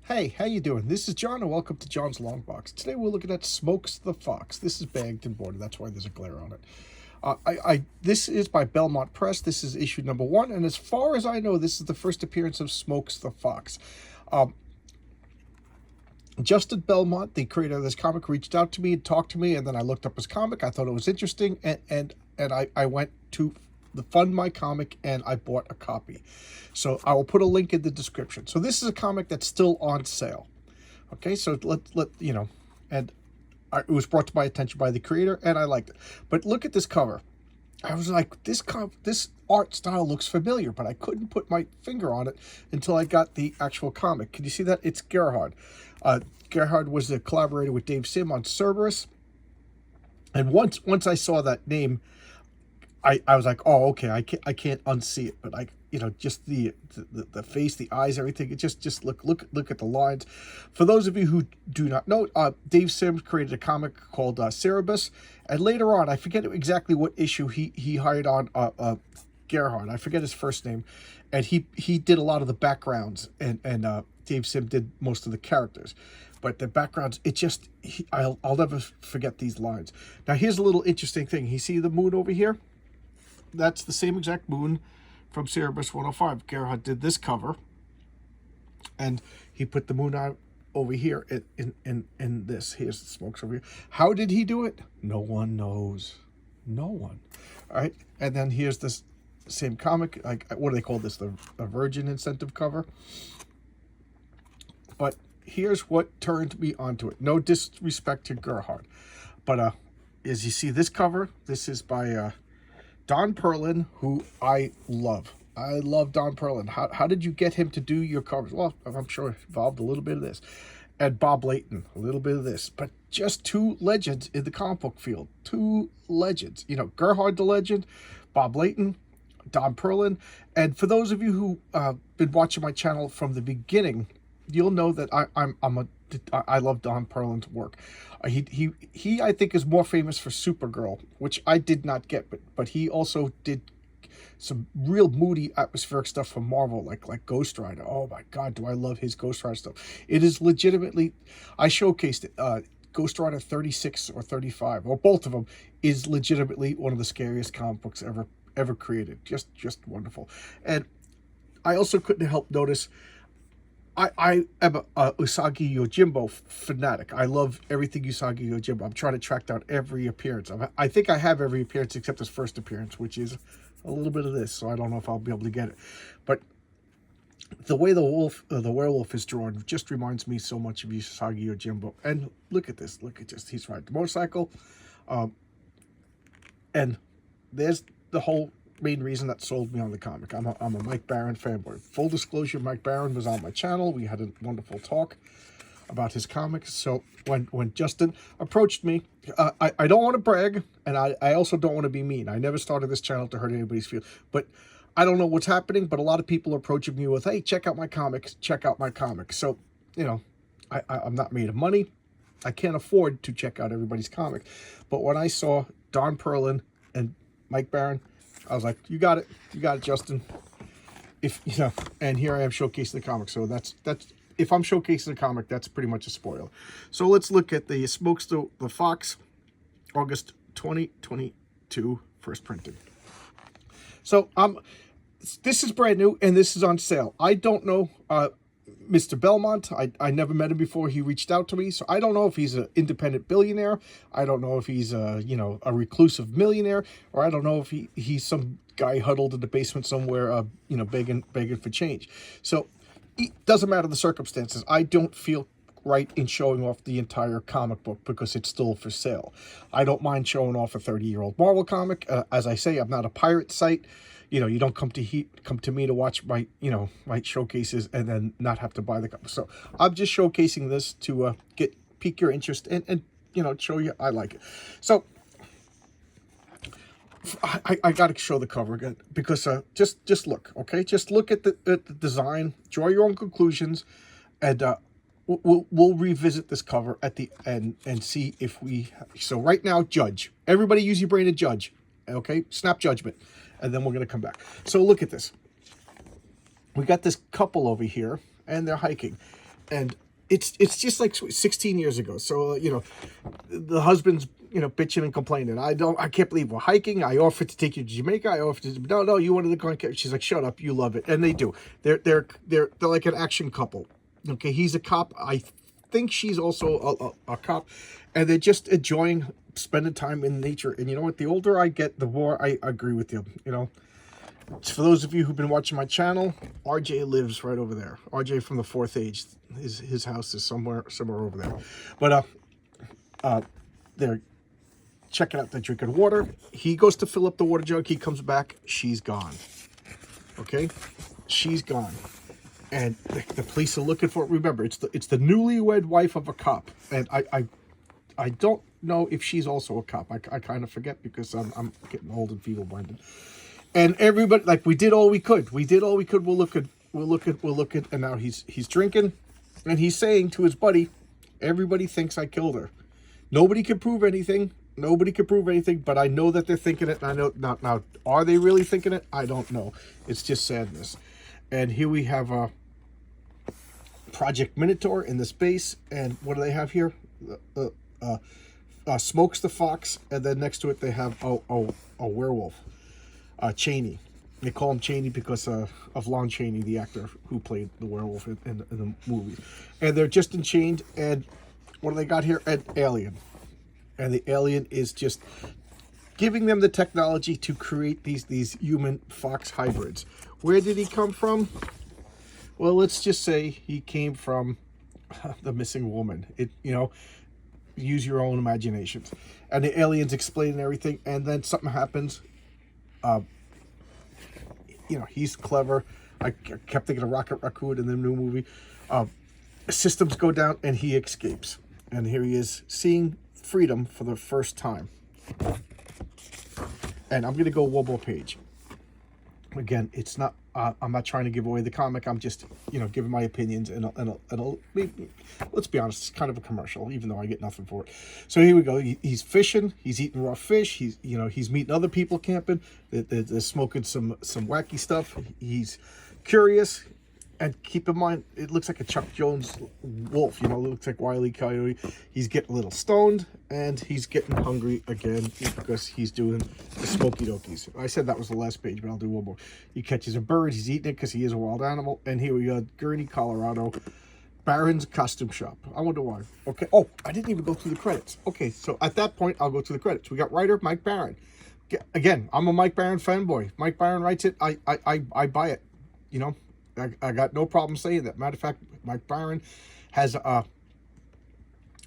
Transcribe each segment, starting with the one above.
Hey, how you doing? This is John, and welcome to John's Long Box. Today we're looking at Smokes the Fox. This is bagged and boarded. That's why there's a glare on it. This is by Belmont Press. This is issue number 1, and as far as I know, this is the first appearance of Smokes the Fox. Justin Belmont, the creator of this comic, reached out to me and talked to me, and then I looked up his comic. I thought it was interesting, and I went to fund my comic, and I bought a copy. So I will put a link in the description. So this is a comic that's still on sale. Okay, so and it was brought to my attention by the creator, and I liked it. But look at this cover. I was like, this art style looks familiar, but I couldn't put my finger on it until I got the actual comic. Can you see that? It's Gerhard. Gerhard was a collaborator with Dave Sim on Cerberus. And once I saw that name, I was like, oh, okay, I can't unsee it. But just the face, the eyes, everything. It just look at the lines. For those of you who do not know, Dave Sims created a comic called Cerberus, and later on, I forget exactly what issue he hired on Gerhard. I forget his first name, and he did a lot of the backgrounds, and Dave Sim did most of the characters. But the backgrounds, I'll never forget these lines. Now here's a little interesting thing. You see the moon over here? That's the same exact moon from Cerberus 105. Gerhard did this cover, and he put the moon out over here in this. Here's the smokes over here. How did he do it? No one knows. No one. All right, and then here's this same comic. Like, what do they call this? The Virgin incentive cover. But here's what turned me onto it. No disrespect to Gerhard, but as you see this cover, this is by Don Perlin, who I love. I love Don Perlin. How did you get him to do your covers? Well, I'm sure it involved a little bit of this. And Bob Layton, a little bit of this. But just two legends in the comic book field. Two legends. You know, Gerhard the legend, Bob Layton, Don Perlin. And for those of you who been watching my channel from the beginning, you'll know that I love Don Perlin's work. He I think is more famous for Supergirl, which I did not get, but he also did some real moody atmospheric stuff from Marvel, like Ghost Rider. Oh my God, do I love his Ghost Rider stuff. It is legitimately, I showcased it, Ghost Rider 36 or 35, or both of them, is legitimately one of the scariest comic books ever created. Just wonderful. And I also couldn't help notice, I am a Usagi Yojimbo fanatic. I love everything Usagi Yojimbo. I'm trying to track down every appearance. I think I have every appearance except his first appearance, which is a little bit of this, so I don't know if I'll be able to get it. But the way the werewolf is drawn just reminds me so much of Usagi Yojimbo. And look at this. Look at just, he's riding the motorcycle. And there's the whole main reason that sold me on the comic. I'm a Mike Baron fanboy. Full disclosure, Mike Baron was on my channel. We had a wonderful talk about his comics. So when Justin approached me, I don't want to brag, and I also don't want to be mean. I never started this channel to hurt anybody's feelings, but I don't know what's happening, but a lot of people are approaching me with, hey, check out my comics, check out my comics. So, you know, I'm not made of money. I can't afford to check out everybody's comic. But when I saw Don Perlin and Mike Baron, I was like, you got it, Justin. And here I am showcasing the comic. So that's if I'm showcasing a comic, that's pretty much a spoiler. So let's look at the Smokes the Fox, August 2022, first printing. So this is brand new, and this is on sale. I don't know Mr. Belmont. I never met him before. He reached out to me, so I don't know if he's an independent billionaire. I don't know if he's a reclusive millionaire, or I don't know if he's some guy huddled in the basement somewhere, begging for change. So it doesn't matter the circumstances. I don't feel right in showing off the entire comic book because it's still for sale. I don't mind showing off a 30-year-old Marvel comic. As I say, I'm not a pirate site. You don't come to me to watch my showcases and then not have to buy the comic. So I'm just showcasing this to pique your interest and show you I like it. So I got to show the cover again because just look, okay? Just look at the design, draw your own conclusions, and we'll revisit this cover at the end and see if we. So right now, judge. Everybody use your brain to judge, okay? Snap judgment. And then we're going to come back. So look at this. We got this couple over here, and they're hiking. and it's just like 16 years ago. So the husband's bitching and complaining. I can't believe we're hiking. I offered to take you to Jamaica. I offered to, no, you wanted to go on. She's like, shut up, you love it. And they do. They're like an action couple. Okay, he's a cop. I think she's also a cop, and they're just enjoying spending time in nature. And you know what, the older I get, the more I agree with you. For those of you who've been watching my channel, RJ lives right over there. RJ from the Fourth Age. His house is somewhere over there. But they're checking out the drinking water. He goes to fill up the water jug. He comes back. She's gone. Okay, she's gone, and the police are looking for it. Remember, it's the newlywed wife of a cop, and I don't know if she's also a cop. I kind of forget because I'm getting old and feeble-minded. And everybody, like, we did all we could. We'll look at, and now he's drinking, and he's saying to his buddy, everybody thinks I killed her. Nobody can prove anything. But I know that they're thinking it. And I know now, are they really thinking it? I don't know. It's just sadness. And here we have Project Minotaur in the space, and what do they have here? Smokes the Fox, and then next to it they have a werewolf. Cheney. They call him Cheney because of Lon Chaney, the actor who played the werewolf in the movie. And they're just enchained, and what do they got here? An alien. And the alien is just giving them the technology to create these human fox hybrids. Where did he come from? Well, let's just say he came from the missing woman. Use your own imaginations. And the aliens explain everything, and then something happens. He's clever. I kept thinking of Rocket Raccoon in the new movie. Systems go down, and he escapes. And here he is, seeing freedom for the first time. And I'm going to go one more page. Again, it's not. I'm not trying to give away the comic. I'm just, giving my opinions. And let's be honest, it's kind of a commercial, even though I get nothing for it. So here we go. He's fishing. He's eating raw fish. He's meeting other people camping. They're smoking some wacky stuff. He's curious. And keep in mind, it looks like a Chuck Jones wolf. It looks like Wile E. Coyote. He's getting a little stoned, and he's getting hungry again because he's doing the smoky dokies. I said that was the last page, but I'll do one more. He catches a bird. He's eating it because he is a wild animal. And here we go, Gurney, Colorado, Barron's Costume Shop. I wonder why. Okay. Oh, I didn't even go through the credits. Okay, so at that point, I'll go to the credits. We got writer Mike Barron. Again, I'm a Mike Barron fanboy. Mike Barron writes it. I buy it. I got no problem saying that. Matter of fact, Mike Barron has a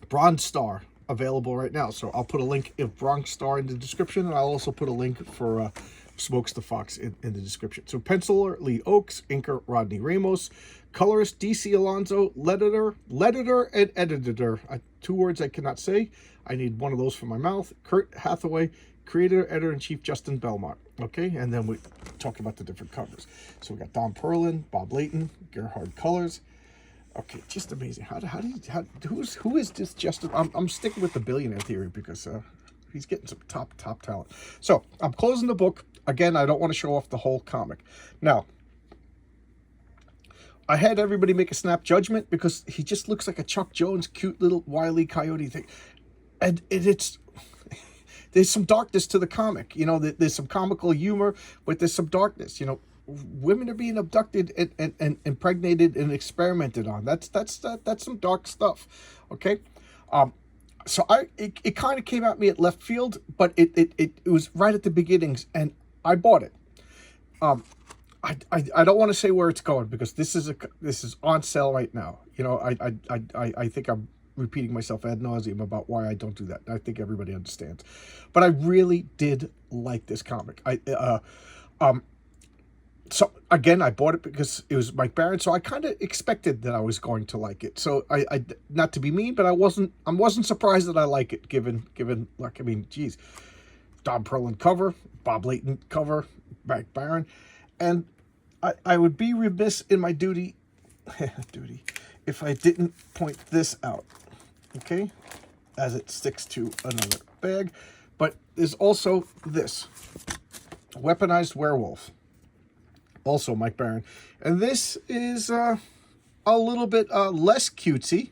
Bronze Star available right now. So I'll put a link of Bronze Star in the description, and I'll also put a link for Smokes the Fox in the description. So penciler, Lee Oakes, inker, Rodney Ramos, colorist, DC Alonso, letterer, and editor. 2 words I cannot say. I need one of those for my mouth. Kurt Hathaway, creator, editor-in-chief, Justin Belmont. Okay, and then we talk about the different covers. So we got Don Perlin, Bob Layton, Gerhard Colors. Okay, just amazing. Who is this Justin? I'm sticking with the billionaire theory because he's getting some top talent. So I'm closing the book. Again, I don't want to show off the whole comic. Now, I had everybody make a snap judgment because he just looks like a Chuck Jones, cute little Wile E. Coyote thing. And it's... There's some darkness to the comic. There's some comical humor, but there's some darkness. Women are being abducted and impregnated and experimented on. That's some dark stuff. Okay. So it kind of came at me at left field, but it was right at the beginnings, and I bought it. I don't want to say where it's going because this is on sale right now. I think I'm repeating myself ad nauseum about why I don't do that. I think everybody understands, but I really did like this comic. So again, I bought it because it was Mike Barron, so I kind of expected that I was going to like it. So I not to be mean, but I wasn't surprised that I like it given like, I mean, geez, Don Perlin cover, Bob Layton cover, Mike Barron, and I would be remiss in my duty if I didn't point this out. Okay, as it sticks to another bag. But there's also this Weaponized Werewolf, also Mike Barron, and this is a a little bit less cutesy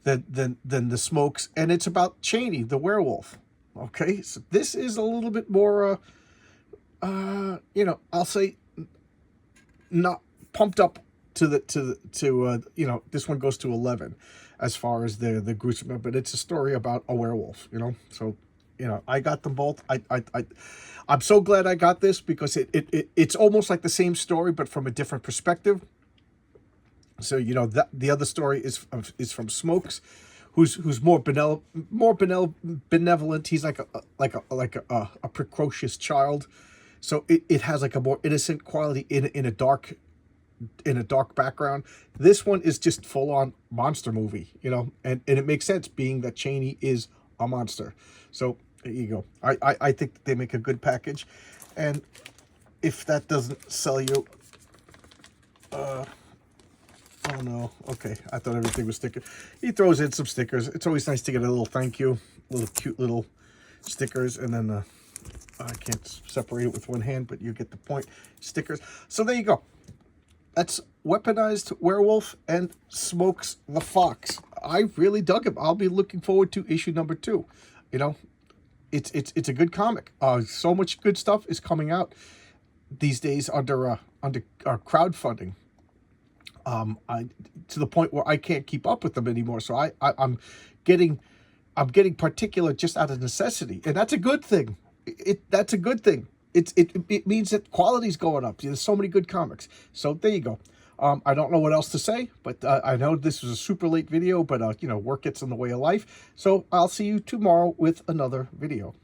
than the Smokes, and it's about Cheney, the werewolf. Okay, so this is a little bit more, I'll say, not pumped up to this one goes to 11 as far as the gruesome, but it's a story about a werewolf. So I got them both. I'm so glad I got this because it's almost like the same story but from a different perspective. So that the other story is from Smokes, who's more benevolent. He's like a precocious child, so it has like a more innocent quality in a dark background. This one is just full on monster movie, and it makes sense being that Cheney is a monster. So there you go. I think they make a good package, and if that doesn't sell you, oh no, okay, I thought everything was sticker. He throws in some stickers. It's always nice to get a little thank you, little cute little stickers, and then I can't separate it with one hand, but you get the point. Stickers. So there you go. That's Weaponized Werewolf and Smokes the Fox. I really dug him. I'll be looking forward to issue number 2. It's a good comic. So much good stuff is coming out these days under crowdfunding. To the point where I can't keep up with them anymore. So I'm getting particular just out of necessity, and that's a good thing. That's a good thing. It means that quality's going up. There's so many good comics. So there you go. I don't know what else to say, but I know this was a super late video, but work gets in the way of life. So I'll see you tomorrow with another video.